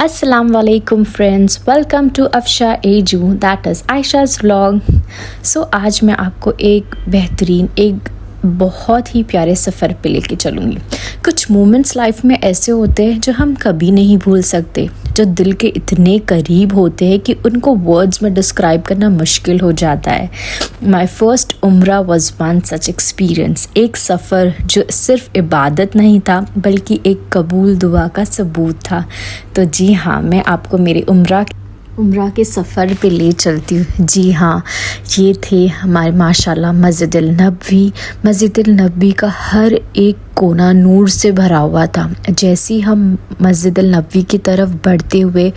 अस्सलाम वालेकुम friends, welcome to Afsha edu, that is Ayesha's vlog. So आज मैं आपको एक बेहतरीन, एक बहुत ही प्यारे सफ़र पे लेके चलूँगी। कुछ मोमेंट्स लाइफ में ऐसे होते हैं जो हम कभी नहीं भूल सकते, जो दिल के इतने करीब होते हैं कि उनको वर्ड्स में डिस्क्राइब करना मुश्किल हो जाता है। माई फर्स्ट उम्रा वॉज वन सच एक्सपीरियंस, एक सफ़र जो सिर्फ इबादत नहीं था बल्कि एक कबूल दुआ का सबूत था। तो जी हाँ, मैं आपको मेरे उम्रा के सफ़र पे ले चलती हूँ। जी हाँ, ये थे हमारे माशाल्लाह मस्जिदुल नबवी। मस्जिदुल नबवी का हर एक कोना नूर से भरा हुआ था। जैसे ही हम मस्जिदुल नबवी की तरफ बढ़ते हुए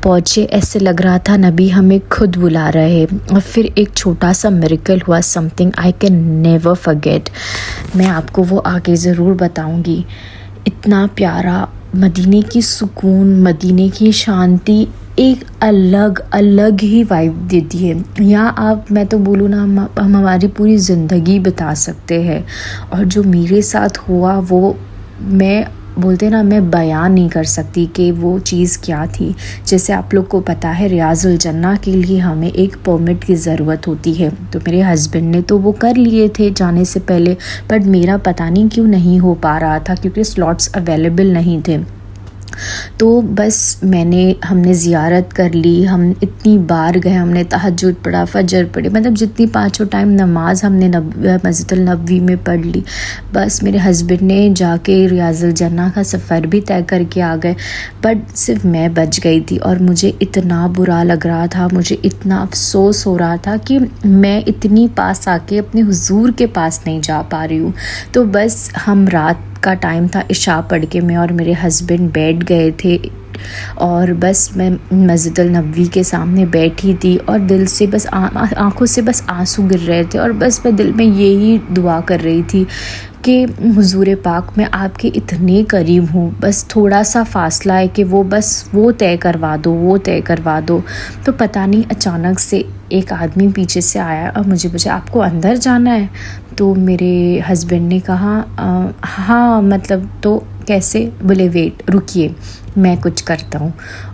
पहुँचे, ऐसे लग रहा था नबी हमें खुद बुला रहे हैं। और फिर एक छोटा सा मिरेकल हुआ, something I can never forget. मैं आपको वो आगे ज़रूर बताऊँगी। इतना प्यारा मदीने की सुकून, मदीने की शांति एक अलग ही वाइब देती है। यहाँ आप, मैं तो बोलूँ ना, हम हमारी पूरी ज़िंदगी बिता सकते हैं। और जो मेरे साथ हुआ वो मैं बयान नहीं कर सकती कि वो चीज़ क्या थी। जैसे आप लोग को पता है, रियाजुल जन्ना के लिए हमें एक परमिट की ज़रूरत होती है। तो मेरे हस्बैंड ने तो वो कर लिए थे जाने से पहले, बट मेरा पता नहीं क्यों नहीं हो पा रहा था, क्योंकि स्लॉट्स अवेलेबल नहीं थे। तो बस हमने ज़ियारत कर ली। हम इतनी बार गए, हमने तहज्जुद पढ़ा, फजर पढ़े, मतलब जितनी पाँचों टाइम नमाज हमने मस्जिदुल नबवी में पढ़ ली। बस मेरे हस्बैंड ने जाके रियाजुल जन्ना का सफ़र भी तय करके आ गए, बट सिर्फ मैं बच गई थी। और मुझे इतना बुरा लग रहा था, मुझे इतना अफसोस हो रहा था कि मैं इतनी पास आके अपने हुजूर के पास नहीं जा पा रही हूँ। तो बस हम रात का टाइम था, इशा पढ़ के मैं और मेरे हस्बैंड बैठ गए थे। और बस मैं मस्जिदुल नबवी के सामने बैठी थी और दिल से बस आँखों से बस आंसू गिर रहे थे। और बस मैं दिल में यही दुआ कर रही थी कि हुजूर पाक, मैं आपके इतने करीब हूँ, बस थोड़ा सा फासला है कि वो तय करवा दो। तो पता नहीं अचानक से एक आदमी पीछे से आया और मुझे पूछा, आपको अंदर जाना है? तो मेरे हस्बैंड ने कहा हाँ, मतलब तो कैसे? बोले वेट, रुकिए, मैं कुछ करता हूँ।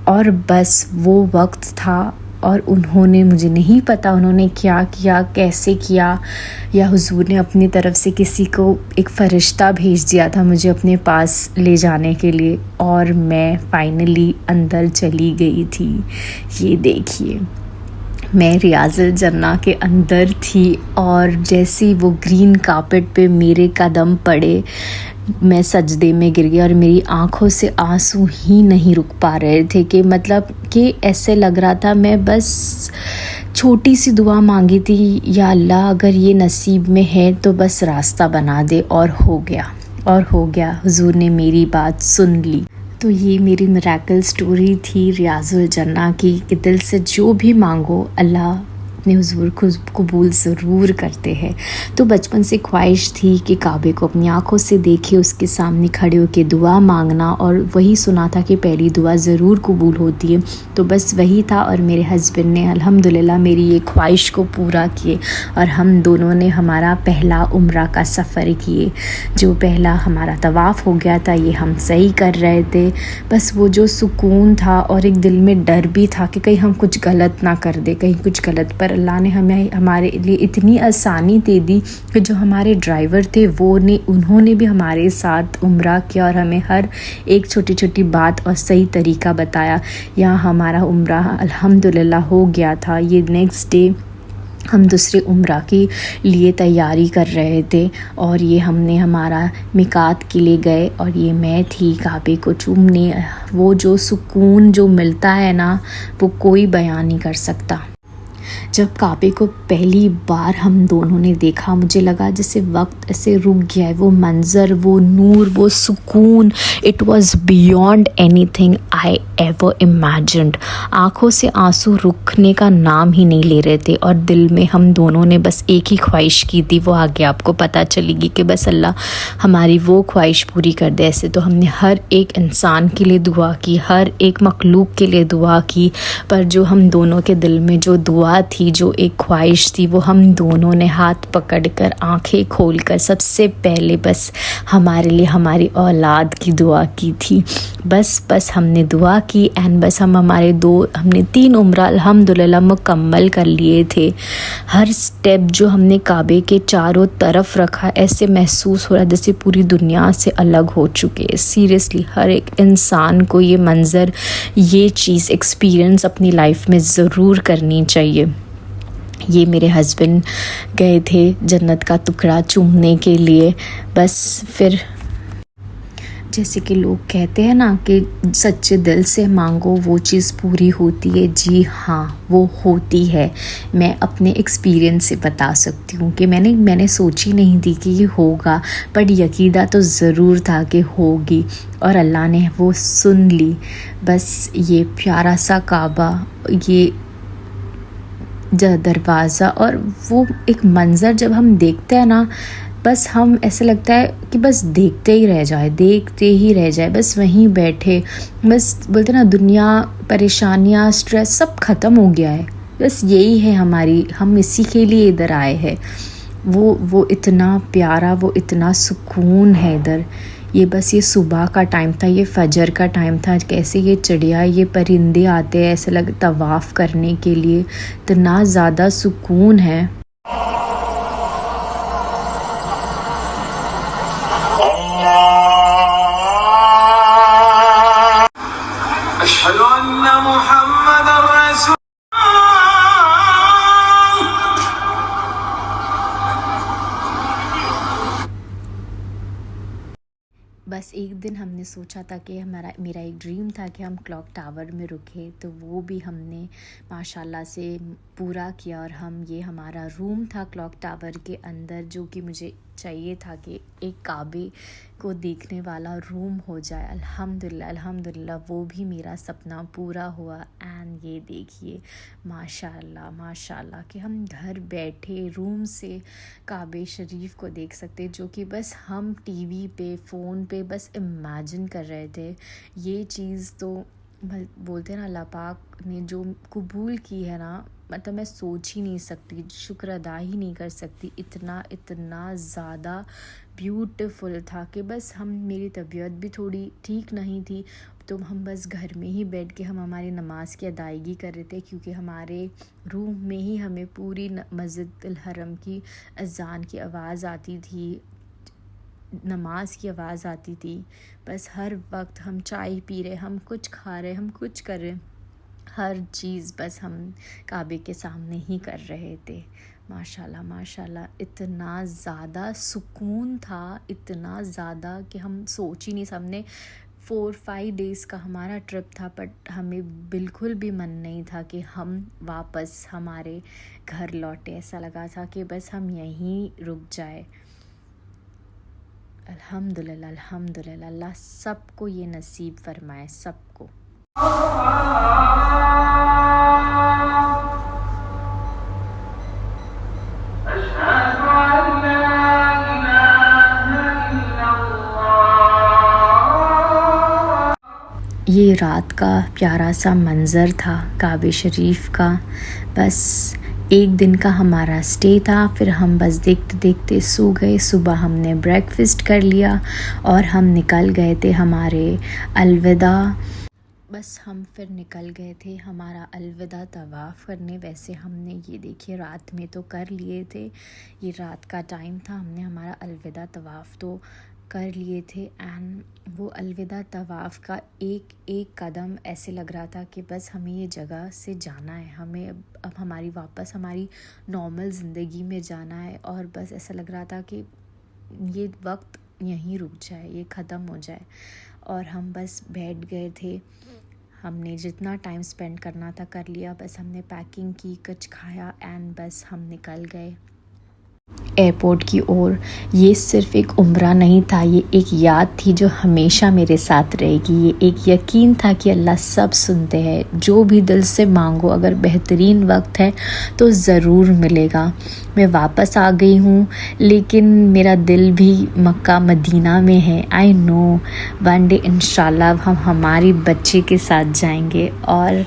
और बस वो वक्त था और उन्होंने, मुझे नहीं पता उन्होंने क्या किया, कैसे किया, या हुजूर ने अपनी तरफ से किसी को एक फ़रिश्ता भेज दिया था मुझे अपने पास ले जाने के लिए। और मैं फाइनली अंदर चली गई थी। ये देखिए, मैं रियाजुल जन्ना के अंदर थी और जैसे ही वो ग्रीन कारपेट पे मेरे कदम पड़े, मैं सजदे में गिर गई और मेरी आँखों से आंसू ही नहीं रुक पा रहे थे। कि ऐसे लग रहा था मैं बस छोटी सी दुआ मांगी थी, या अल्लाह अगर ये नसीब में है तो बस रास्ता बना दे। और हो गया, हुजूर ने मेरी बात सुन ली। तो ये मेरी मिरेकल स्टोरी थी रियाजुल जन्ना की, कि दिल से जो भी मांगो अल्लाह अपने हुजूर को कबूल ज़रूर करते हैं। तो बचपन से ख्वाहिश थी कि काबे को अपनी आँखों से देखे, उसके सामने खड़े होकर दुआ मांगना, और वही सुना था कि पहली दुआ ज़रूर कबूल होती है। तो बस वही था, और मेरे हस्बैंड ने अल्हम्दुलिल्लाह मेरी ये ख्वाहिश को पूरा किए और हम दोनों ने हमारा पहला उम्रा का सफ़र किए। जो पहला हमारा तवाफ़ हो गया था, ये हम सही कर रहे थे। बस वो जो सुकून था और एक दिल में डर भी था कि कहीं हम कुछ गलत ना कर दे, कहीं कुछ गलत। पर अल्लाह ने हमारे लिए इतनी आसानी दे दी कि जो हमारे ड्राइवर थे उन्होंने भी हमारे साथ उम्रा किया और हमें हर एक छोटी बात और सही तरीका बताया। यहाँ हमारा उम्रा अल्हम्दुलिल्लाह हो गया था। ये नेक्स्ट डे हम दूसरे उम्रा के लिए तैयारी कर रहे थे और ये हमने हमारा मिकात के लिए गए और ये मैं थी काबे को चूमने। वो जो सुकून जो मिलता है ना, वो कोई बयान नहीं कर सकता। जब काबे को पहली बार हम दोनों ने देखा, मुझे लगा जैसे वक्त ऐसे रुक गया है। वो मंज़र, वो नूर, वो सुकून, it was beyond anything I ever imagined. आँखों से आंसू रुकने का नाम ही नहीं ले रहे थे और दिल में हम दोनों ने बस एक ही ख्वाहिश की थी, वो आगे आपको पता चलेगी कि बस अल्लाह हमारी वो ख्वाहिश पूरी कर दे। ऐसे तो हमने हर एक इंसान के लिए दुआ की, हर एक मखलूक के लिए दुआ की, पर जो हम दोनों के दिल में जो दुआ थी मेरी जो एक ख्वाहिश थी वो हम दोनों ने हाथ पकड़कर आंखें खोलकर सबसे पहले बस हमारे लिए हमारी औलाद की दुआ की थी। बस हमने दुआ की एंड बस हमने 3 उम्रा अल्हम्दुलिल्लाह मुकम्मल कर लिए थे। हर स्टेप जो हमने काबे के चारों तरफ रखा, ऐसे महसूस हो रहा जैसे पूरी दुनिया से अलग हो चुके। सीरियसली हर एक इंसान को ये मंज़र, ये चीज़ एक्सपीरियंस अपनी लाइफ में ज़रूर करनी चाहिए। ये मेरे हस्बैंड गए थे जन्नत का टुकड़ा चूमने के लिए। बस फिर जैसे कि लोग कहते हैं ना कि सच्चे दिल से मांगो वो चीज़ पूरी होती है। जी हाँ, वो होती है। मैं अपने एक्सपीरियंस से बता सकती हूँ कि मैंने सोची नहीं थी कि ये होगा, पर यकीदा तो ज़रूर था कि होगी और अल्लाह ने वो सुन ली। बस ये प्यारा सा काबा, ये दरवाज़ा और वो एक मंज़र जब हम देखते हैं ना, बस हम ऐसा लगता है कि बस देखते ही रह जाए, बस वहीं बैठे। बस बोलते ना, दुनिया, परेशानियाँ, स्ट्रेस सब ख़त्म हो गया है। बस यही है हम इसी के लिए इधर आए हैं। वो इतना प्यारा, वो इतना सुकून है इधर। ये बस ये सुबह का टाइम था, ये फजर का टाइम था। कैसे ये चिड़िया, ये परिंदे आते हैं ऐसे लग तवाफ़ करने के लिए, इतना ज़्यादा सुकून है। बस एक दिन हमने सोचा था कि मेरा एक ड्रीम था कि हम क्लॉक टावर में रुके, तो वो भी हमने माशाल्लाह से पूरा किया। और हमारा रूम था क्लॉक टावर के अंदर, जो कि मुझे चाहिए था कि एक काबे को देखने वाला रूम हो जाए। अल्हम्दुलिल्लाह वो भी मेरा सपना पूरा हुआ। एंड ये देखिए माशाल्लाह कि हम घर बैठे रूम से काबे शरीफ को देख सकते, जो कि बस हम टीवी पे, फ़ोन पे बस इमेजिन कर रहे थे। ये चीज़ तो बोलते हैं ना, अल्लाह पाक ने जो कबूल की है ना, मतलब मैं सोच ही नहीं सकती, शुक्र अदा ही नहीं कर सकती। इतना ज़्यादा ब्यूटीफुल था कि बस मेरी तबीयत भी थोड़ी ठीक नहीं थी, तो हम बस घर में ही बैठ के हम हमारी नमाज की अदायगी कर रहे थे, क्योंकि हमारे रूम में ही हमें पूरी मस्जिद हरम की अज़ान की आवाज़ आती थी, नमाज की आवाज़ आती थी। बस हर वक्त हम चाय पी रहे, हम कुछ खा रहे, हम कुछ कर रहे, हर चीज़ बस हम काबे के सामने ही कर रहे थे। माशाल्लाह इतना ज़्यादा सुकून था, इतना ज़्यादा कि हम सोच ही नहीं। हमने 4-5 डेज़ का हमारा ट्रिप था, बट हमें बिल्कुल भी मन नहीं था कि हम वापस हमारे घर लौटे। ऐसा लगा था कि बस हम यहीं रुक जाए। अल्हम्दुलिल्लाह अल्लाह सबको ये नसीब फरमाए, सबको। ये रात का प्यारा सा मंज़र था काबे शरीफ का। बस एक दिन का हमारा स्टे था, फिर हम बस देखते देखते सो गए। सुबह हमने ब्रेकफास्ट कर लिया और हम निकल गए थे हमारे अलविदा। बस हम फिर निकल गए थे हमारा अलविदा तवाफ़ करने। वैसे हमने ये देखिए रात में तो कर लिए थे, ये रात का टाइम था, हमने हमारा अलविदा तवाफ़ तो कर लिए थे। एंड वो अलविदा तवाफ़ का एक एक कदम ऐसे लग रहा था कि बस हमें ये जगह से जाना है, हमें अब वापस हमारी नॉर्मल ज़िंदगी में जाना है। और बस ऐसा लग रहा था कि ये वक्त यहीं रुक जाए, ये ख़त्म हो जाए। और हम बस बैठ गए थे, हमने जितना टाइम स्पेंड करना था कर लिया। बस हमने पैकिंग की, कुछ खाया एंड बस हम निकल गए। एयरपोर्ट की ओर। ये सिर्फ़ एक उम्रा नहीं था, ये एक याद थी जो हमेशा मेरे साथ रहेगी। ये एक यकीन था कि अल्लाह सब सुनते हैं, जो भी दिल से मांगो, अगर बेहतरीन वक्त है तो ज़रूर मिलेगा। मैं वापस आ गई हूँ, लेकिन मेरा दिल भी मक्का मदीना में है। आई नो वन डे इंशाल्लाह हम हमारी बच्चे के साथ जाएंगे। और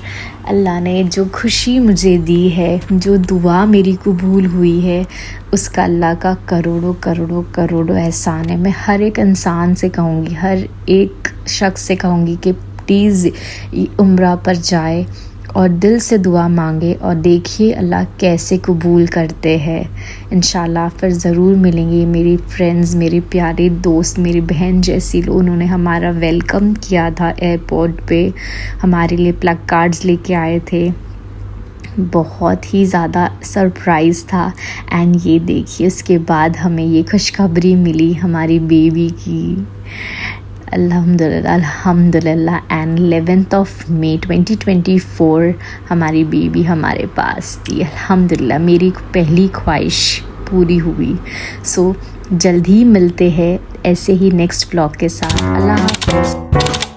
अल्लाह ने जो खुशी मुझे दी है, जो दुआ मेरी कबूल हुई है, उसका अल्लाह का करोड़ों करोड़ों करोड़ों एहसान है। मैं हर एक इंसान से कहूँगी, हर एक शख्स से कहूँगी कि प्लीज़ उम्रा पर जाए और दिल से दुआ मांगे और देखिए अल्लाह कैसे कबूल करते हैं। इंशाल्लाह फिर ज़रूर मिलेंगे। मेरी फ्रेंड्स, मेरे प्यारे दोस्त, मेरी बहन जैसी लोग, उन्होंने हमारा वेलकम किया था एयरपोर्ट पे, हमारे लिए प्लग कार्ड्स लेके आए थे। बहुत ही ज़्यादा सरप्राइज़ था। एंड ये देखिए उसके बाद हमें ये खुशखबरी मिली हमारी बेबी की। अल्हम्दुलिल्लाह अल्हम्दुलिल्लाह। एंड 11 मई 2024 हमारी बेबी हमारे पास थी। अल्हम्दुलिल्लाह मेरी पहली ख्वाहिश पूरी हुई। सो जल्द ही मिलते हैं ऐसे ही नेक्स्ट व्लॉग के साथ। अल्लाह हाफ़िज़।